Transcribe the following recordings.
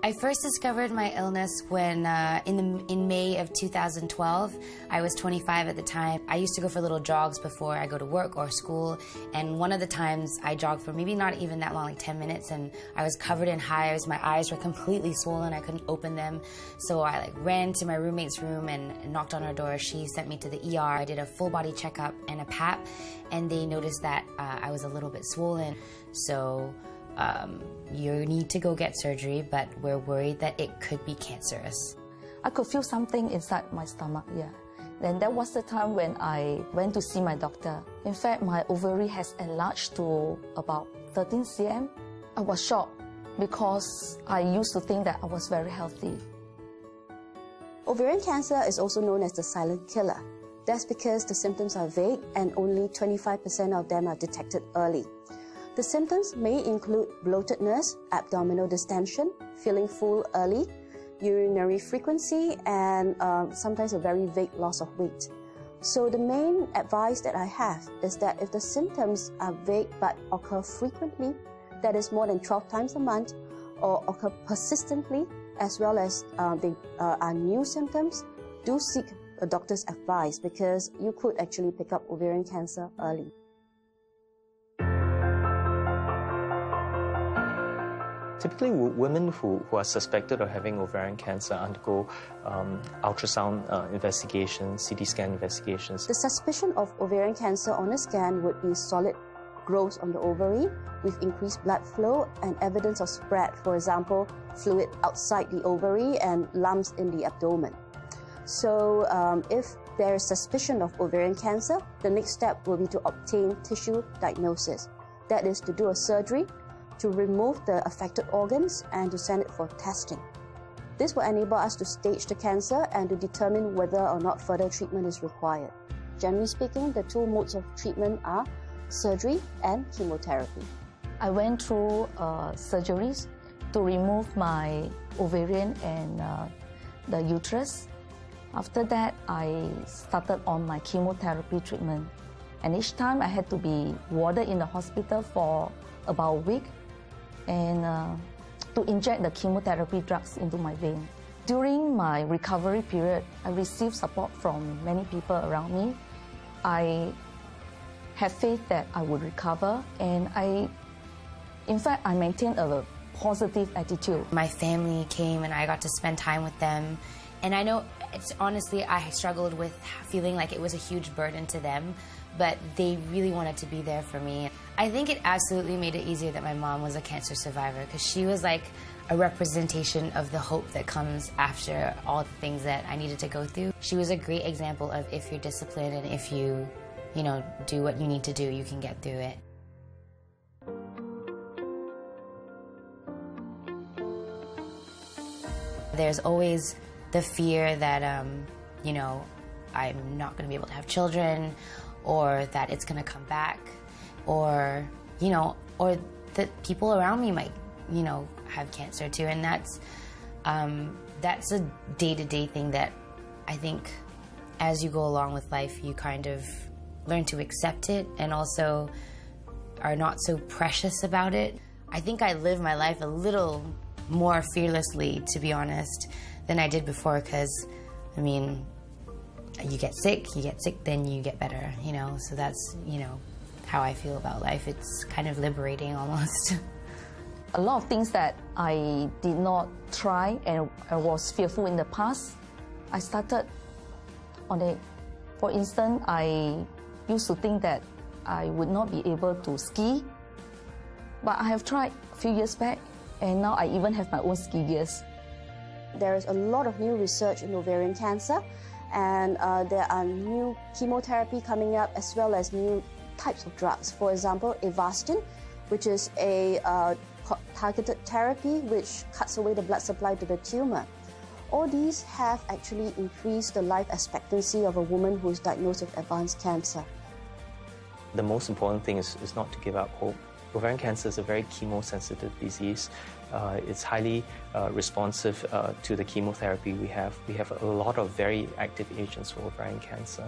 I first discovered my illness when in May of 2012. I was 25 at the time. I used to go for little jogs before I go to work or school, and one of the times I jogged for maybe not even that long, like 10 minutes, and I was covered in hives. My eyes were completely swollen. I couldn't open them. So I ran to my roommate's room and knocked on her door. She sent me to the ER. I did a full body checkup and a PAP, and they noticed that I was a little bit swollen. So you need to go get surgery, but we're worried that it could be cancerous. I could feel something inside my stomach, yeah. Then that was the time when I went to see my doctor. In fact, my ovary has enlarged to about 13 cm. I was shocked because I used to think that I was very healthy. Ovarian cancer is also known as the silent killer. That's because the symptoms are vague and only 25% of them are detected early. The symptoms may include bloatedness, abdominal distension, feeling full early, urinary frequency, and sometimes a very vague loss of weight. So the main advice that I have is that if the symptoms are vague but occur frequently, that is more than 12 times a month, or occur persistently, as well as they are new symptoms, do seek a doctor's advice because you could actually pick up ovarian cancer early. Typically, women who are suspected of having ovarian cancer undergo ultrasound investigations, CT scan investigations. The suspicion of ovarian cancer on a scan would be solid growth on the ovary with increased blood flow and evidence of spread, for example, fluid outside the ovary and lumps in the abdomen. So if there is suspicion of ovarian cancer, the next step will be to obtain tissue diagnosis. That is to do a surgery to remove the affected organs and to send it for testing. This will enable us to stage the cancer and to determine whether or not further treatment is required. Generally speaking, the two modes of treatment are surgery and chemotherapy. I went through surgeries to remove my ovarian and the uterus. After that, I started on my chemotherapy treatment. And each time I had to be warded in the hospital for about a week and to inject the chemotherapy drugs into my vein. During my recovery period, I received support from many people around me. I had faith that I would recover, and in fact, I maintained a positive attitude. My family came and I got to spend time with them. And I know, honestly, I struggled with feeling like it was a huge burden to them, but they really wanted to be there for me. I think it absolutely made it easier that my mom was a cancer survivor, because she was like a representation of the hope that comes after all the things that I needed to go through. She was a great example of if you're disciplined and if you do what you need to do, you can get through it. There's always the fear that, I'm not going to be able to have children, or that it's going to come back, or that people around me might, have cancer too. And that's a day-to-day thing that I think as you go along with life, you kind of learn to accept it and also are not so precious about it. I think I live my life a little more fearlessly, to be honest, than I did before, because, you get sick, then you get better, so that's, how I feel about life. It's kind of liberating almost. A lot of things that I did not try and I was fearful in the past, I started on it. For instance, I used to think that I would not be able to ski, but I have tried a few years back, and now I even have my own ski gears. There is a lot of new research in ovarian cancer, and there are new chemotherapy coming up as well as new types of drugs. For example, Avastin, which is a targeted therapy which cuts away the blood supply to the tumor. All these have actually increased the life expectancy of a woman who is diagnosed with advanced cancer. The most important thing is not to give up hope. Ovarian cancer is a very chemosensitive disease. It's highly responsive to the chemotherapy we have. We have a lot of very active agents for ovarian cancer.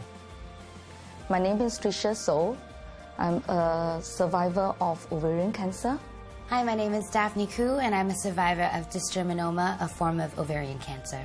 My name is Tricia So. I'm a survivor of ovarian cancer. Hi, my name is Daphne Koo, and I'm a survivor of dysgerminoma, a form of ovarian cancer.